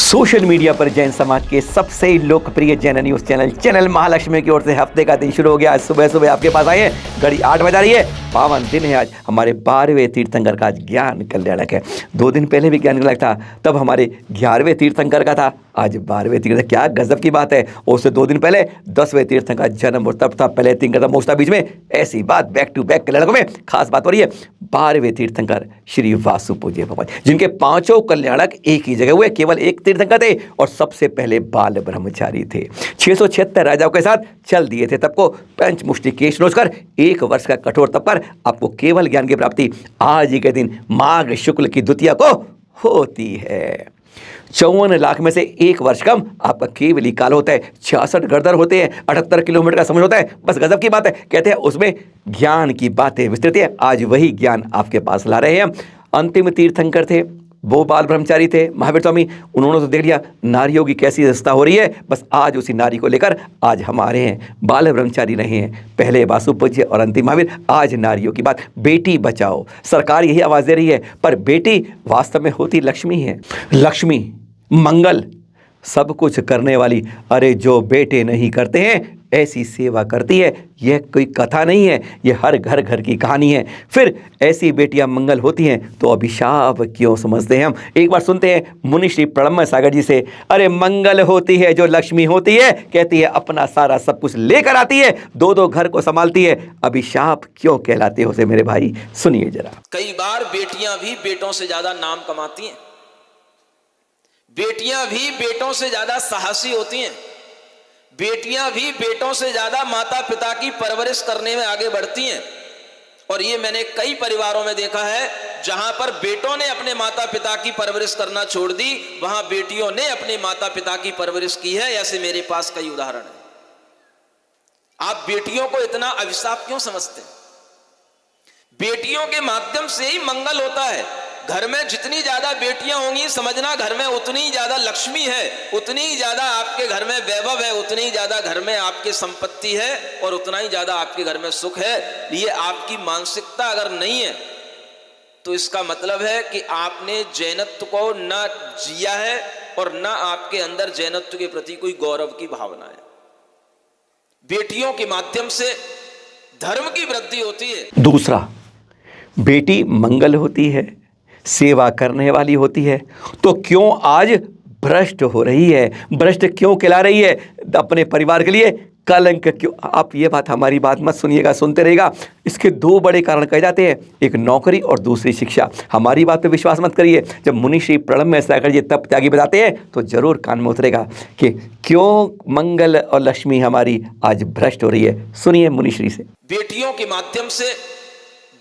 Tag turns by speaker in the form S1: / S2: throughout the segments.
S1: Social media पर जैन समाज के सबसे लोकप्रिय जैन न्यूज चैनल महालक्ष्मी की ओर से हफ्ते का दिन शुरू हो गया। आज सुबह सुबह आपके पास आए हैं, घड़ी 8 बजा रही है। पावन दिन है आज, हमारे 12वें तीर्थंकर का आज ज्ञान कल्याणक है। 2 दिन पहले भी ज्ञान कल्याणक था, तब हमारे 11वें तीर्थंकर का था। आज 12वें तीर्थंकर, क्या गजब की बात है। उससे 2 दिन पहले 10वें तीर्थंकर का जन्म, और तब था पहले तीर्थंकर मोस्ता बीच में। ऐसी बात बैक टू बैक कल्याणकों में खास बात हो रही है। 12वें तीर्थंकर श्री वासु पूज्य भगवान, जिनके 5 कल्याणक एक ही जगह हुए। केवल एक तीर्थंकर थे और सबसे पहले बाल ब्रह्मचारी थे। 676 राजाओं के साथ चल दिए थे तब को पंचमुष्टि केश नोचकर 1 वर्ष का कठोर तप कर आपको केवल ज्ञान की प्राप्ति आज ही के दिन माघ शुक्ल की द्वितीया को होती है। 54 लाख में से 1 वर्ष कम आपका केवली काल होता है। 66 गर्दर होते हैं, 78 किलोमीटर का समय होता है। बस गजब की बात है, कहते हैं उसमें ज्ञान की बातें विस्तृत है। आज वही ज्ञान आपके पास ला रहे हैं। अंतिम तीर्थंकर थे वो बाल ब्रह्मचारी थे महावीर स्वामी। उन्होंने तो देख लिया नारियों की कैसी अवस्था हो रही है, बस आज उसी नारी को लेकर आज हमारे हैं। बाल ब्रह्मचारी नहीं हैं, पहले वासु पूज्य और अंतिम महावीर। आज नारियों की बात, बेटी बचाओ, सरकार यही आवाज़ दे रही है। पर बेटी वास्तव में होती लक्ष्मी है। लक्ष्मी, मंगल, सब कुछ करने वाली। अरे जो बेटे नहीं करते हैं ऐसी सेवा करती है। यह कोई कथा नहीं है, यह हर घर घर की कहानी है। फिर ऐसी बेटियां मंगल होती हैं तो अभिशाप क्यों समझते हैं हम। एक बार सुनते हैं मुनि श्री प्रणम्य सागर जी से। अरे मंगल होती है जो लक्ष्मी होती है, कहती है अपना सारा सब कुछ लेकर आती है, 2 घर को संभालती है। अभिशाप क्यों कहलाते हो से मेरे भाई, सुनिए जरा।
S2: कई बार बेटियां भी बेटों से ज्यादा नाम कमाती हैं, बेटियां भी बेटों से ज्यादा साहसी होती हैं, बेटियां भी बेटों से ज्यादा माता पिता की परवरिश करने में आगे बढ़ती हैं। और ये मैंने कई परिवारों में देखा है जहां पर बेटों ने अपने माता पिता की परवरिश करना छोड़ दी, वहां बेटियों ने अपने माता पिता की परवरिश की है। ऐसे मेरे पास कई उदाहरण हैं। आप बेटियों को इतना अभिशाप क्यों समझते हैं? बेटियों के माध्यम से ही मंगल होता है। घर में जितनी ज्यादा बेटियां होंगी समझना घर में उतनी ही ज्यादा लक्ष्मी है, उतनी ही ज्यादा आपके घर में वैभव है, उतनी ही ज्यादा घर में आपकी संपत्ति है और उतना ही ज्यादा आपके घर में सुख है। ये आपकी मानसिकता अगर नहीं है तो इसका मतलब है कि आपने जैनत्व को न जिया है और न आपके अंदर जैनत्व के प्रति कोई गौरव की भावना है। बेटियों के माध्यम से धर्म की वृद्धि होती है।
S1: दूसरा, बेटी मंगल होती है, सेवा करने वाली होती है, तो क्यों आज भ्रष्ट हो रही है? भ्रष्ट क्यों कहला रही है? अपने परिवार के लिए कलंक क्यों? आप ये बात, हमारी बात मत सुनिएगा, सुनते रहेगा। इसके 2 बड़े कारण कहे जाते हैं, एक नौकरी और दूसरी शिक्षा। हमारी बात पे विश्वास मत करिए। जब मुनि श्री प्रणम्य सागर जी तप त्यागी बताते हैं तो जरूर कान में उतरेगा कि क्यों मंगल और लक्ष्मी हमारी आज भ्रष्ट हो रही है। सुनिए मुनि श्री से।
S2: बेटियों के माध्यम से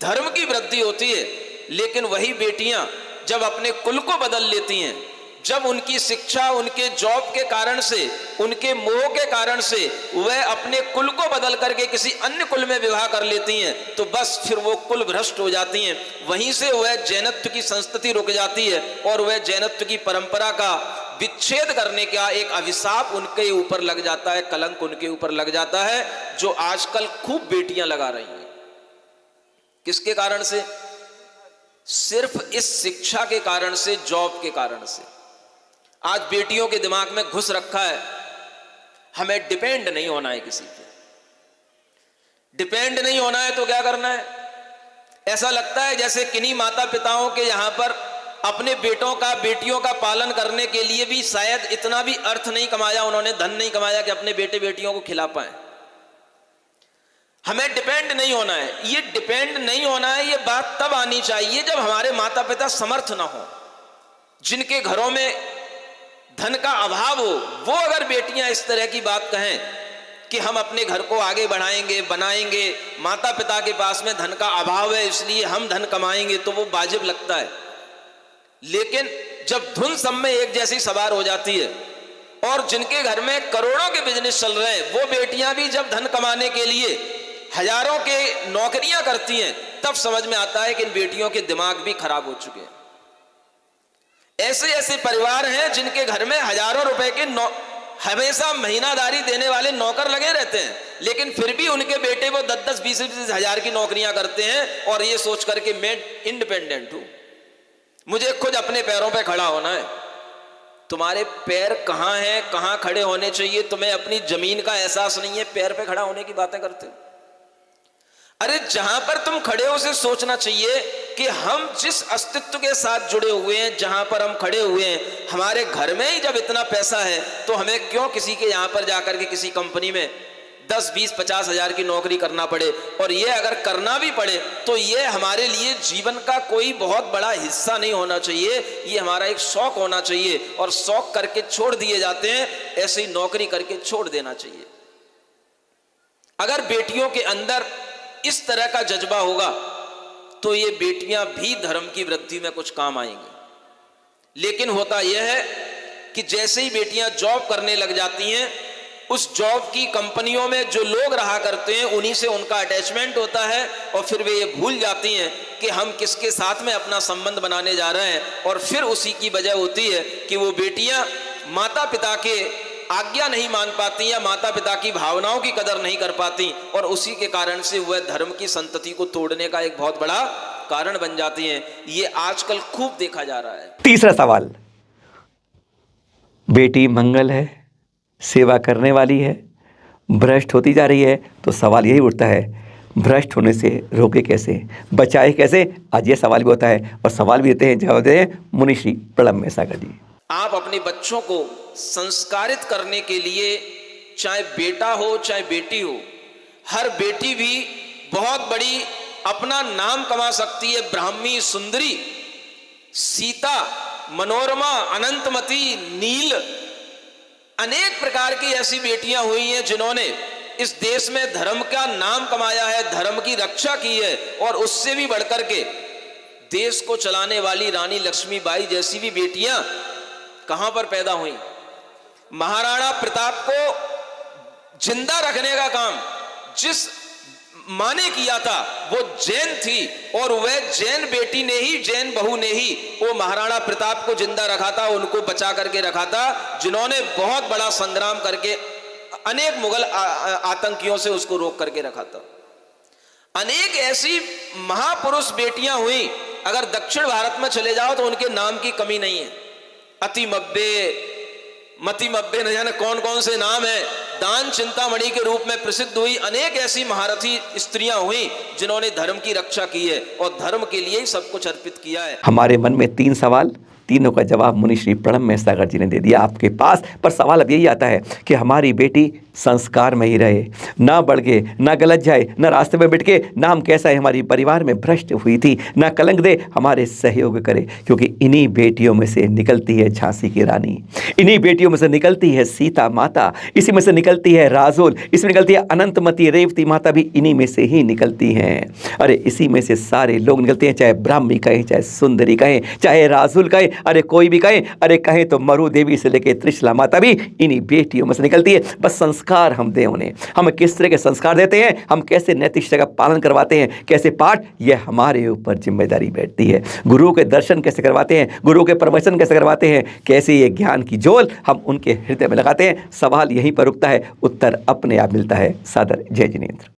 S2: धर्म की वृद्धि होती है, लेकिन वही बेटियां जब अपने कुल को बदल लेती हैं, जब उनकी शिक्षा, उनके जॉब के कारण से, उनके मोह के कारण से वह अपने कुल को बदल करके किसी अन्य कुल में विवाह कर लेती हैं, तो बस फिर वो कुल भ्रष्ट हो जाती हैं। वहीं से वह जैनत्व की संस्कृति रुक जाती है और वह जैनत्व की परंपरा का विच्छेद करने का एक अभिशाप उनके ऊपर लग जाता है, कलंक उनके ऊपर लग जाता है, जो आजकल खूब बेटियां लगा रही हैं। किसके कारण से? सिर्फ इस शिक्षा के कारण से, जॉब के कारण से। आज बेटियों के दिमाग में घुस रखा है हमें डिपेंड नहीं होना है किसी पे। डिपेंड नहीं होना है तो क्या करना है? ऐसा लगता है जैसे किन्हीं माता पिताओं के यहां पर अपने बेटों का, बेटियों का पालन करने के लिए भी शायद इतना भी अर्थ नहीं कमाया, उन्होंने धन नहीं कमाया कि अपने बेटे बेटियों को खिला पाए। हमें डिपेंड नहीं होना है। ये डिपेंड नहीं होना है, ये बात तब आनी चाहिए जब हमारे माता पिता समर्थ ना हो, जिनके घरों में धन का अभाव हो। वो अगर बेटियां इस तरह की बात कहें कि हम अपने घर को आगे बढ़ाएंगे, बनाएंगे, माता पिता के पास में धन का अभाव है इसलिए हम धन कमाएंगे, तो वो वाजिब लगता है। लेकिन जब धुन सब में एक जैसी सवार हो जाती है और जिनके घर में करोड़ों के बिजनेस चल रहे हैं, वो बेटियां भी जब धन कमाने के लिए हजारों के नौकरियां करती हैं, तब समझ में आता है कि इन बेटियों के दिमाग भी खराब हो चुके हैं। ऐसे ऐसे परिवार हैं जिनके घर में हजारों रुपए के हमेशा महीनादारी देने वाले नौकर लगे रहते हैं, लेकिन फिर भी उनके बेटे वो 10-10, 20-20 हजार की नौकरियां करते हैं और ये सोच करके मैं इंडिपेंडेंट हूं, मुझे खुद अपने पैरों पे खड़ा होना है। तुम्हारे पैर कहाँ हैं, कहाँ खड़े होने चाहिए, तुम्हें अपनी जमीन का एहसास नहीं है, पैर पे खड़ा होने की बातें करते हो। अरे जहां पर तुम खड़े हो उसे सोचना चाहिए कि हम जिस अस्तित्व के साथ जुड़े हुए हैं, जहां पर हम खड़े हुए हैं, हमारे घर में ही जब इतना पैसा है तो हमें क्यों किसी के यहां पर जाकर के किसी कंपनी में 10, 20, 50 हजार की नौकरी करना पड़े। और ये अगर करना भी पड़े तो ये हमारे लिए जीवन का कोई बहुत बड़ा हिस्सा नहीं होना चाहिए, ये हमारा एक शौक होना चाहिए। और शौक करके छोड़ दिए जाते हैं, ऐसे ही नौकरी करके छोड़ देना चाहिए। अगर बेटियों के अंदर इस तरह का जज्बा होगा तो ये बेटियां भी धर्म की वृद्धि में कुछ काम आएंगी। लेकिन होता यह है कि जैसे ही बेटियां जॉब करने लग जाती हैं, उस जॉब की कंपनियों में जो लोग रहा करते हैं उन्हीं से उनका अटैचमेंट होता है और फिर वे ये भूल जाती हैं कि हम किसके साथ में अपना संबंध बनाने जा रहे हैं। और फिर उसी की वजह होती है कि वो बेटियां माता पिता के आज्ञा नहीं मान पाती या माता पिता की भावनाओं की कदर नहीं कर पाती, और उसी के कारण से वह धर्म की संतति को तोड़ने का एक बहुत बड़ा कारण बन जाती हैं। ये आजकल खूब देखा जा रहा है।
S1: तीसरा सवाल, बेटी मंगल है, सेवा करने वाली है, भ्रष्ट होती जा रही है, तो सवाल यही उठता है भ्रष्ट होने से रोके कैसे, बचाए कैसे। आज ये सवाल भी होता है और सवाल भी देते हैं, जवाब देते हैं मुनिश्री प्रणब मेहसागर जी।
S2: आप अपने बच्चों को संस्कारित करने के लिए, चाहे बेटा हो चाहे बेटी हो, हर बेटी भी बहुत बड़ी अपना नाम कमा सकती है। ब्राह्मी, सुंदरी, सीता, मनोरमा, अनंतमती, नील, अनेक प्रकार की ऐसी बेटियां हुई हैं जिन्होंने इस देश में धर्म का नाम कमाया है, धर्म की रक्षा की है। और उससे भी बढ़कर के देश को चलाने वाली रानी लक्ष्मीबाई जैसी भी बेटियां कहां पर पैदा हुई। महाराणा प्रताप को जिंदा रखने का काम जिस माँ ने किया था वो जैन थी, और वह जैन बेटी ने ही, जैन बहू ने ही वो महाराणा प्रताप को जिंदा रखा था, उनको बचा करके रखा था, जिन्होंने बहुत बड़ा संग्राम करके अनेक मुगल आतंकियों से उसको रोक करके रखा था। अनेक ऐसी महापुरुष बेटियां हुई, अगर दक्षिण भारत में चले जाओ तो उनके नाम की कमी नहीं है। अतिमब्बे, मतिमब्बे, न जाने कौन कौन से नाम है। दान चिंतामणि के रूप में प्रसिद्ध हुई अनेक ऐसी महारथी स्त्रियां हुई जिन्होंने धर्म की रक्षा की है और धर्म के लिए ही सब कुछ अर्पित किया है।
S1: हमारे मन में 3 सवाल, तीनों का जवाब मुनिश्री प्रणब मेहसागर जी ने दे दिया आपके पास। पर सवाल अब यही आता है कि हमारी बेटी संस्कार में ही रहे, ना बढ़ के, ना गलत जाए, ना रास्ते में बिटके, ना हम कैसा है हमारी परिवार में भ्रष्ट हुई थी, ना कलंक दे, हमारे सहयोग करे। क्योंकि इन्हीं बेटियों में से निकलती है झांसी की रानी, इन्हीं बेटियों में से निकलती है सीता माता, इसी में से निकलती है राजोल, इसमें निकलती है अनंतमती, रेवती माता भी इन्हीं में से ही निकलती हैं। अरे इसी में से सारे लोग निकलते हैं, चाहे ब्राह्मी कहें, चाहे सुंदरी कहें, चाहे राजोल कहें, अरे कोई भी कहें, अरे कहें तो मरु देवी से लेकर त्रिशला माता भी इन्हीं बेटियों में से निकलती है। बस संस्कार हम दें उन्हें, हम किस तरह के संस्कार देते हैं, हम कैसे नैतिकता का पालन करवाते हैं, कैसे पाठ, यह हमारे ऊपर जिम्मेदारी बैठती है। गुरु के दर्शन कैसे करवाते हैं, गुरु के प्रवचन कैसे करवाते हैं, कैसे ये ज्ञान की झोल हम उनके हृदय में लगाते हैं, सवाल यहीं पर रुकता है, उत्तर अपने आप मिलता है। सादर जय जिनेंद्र।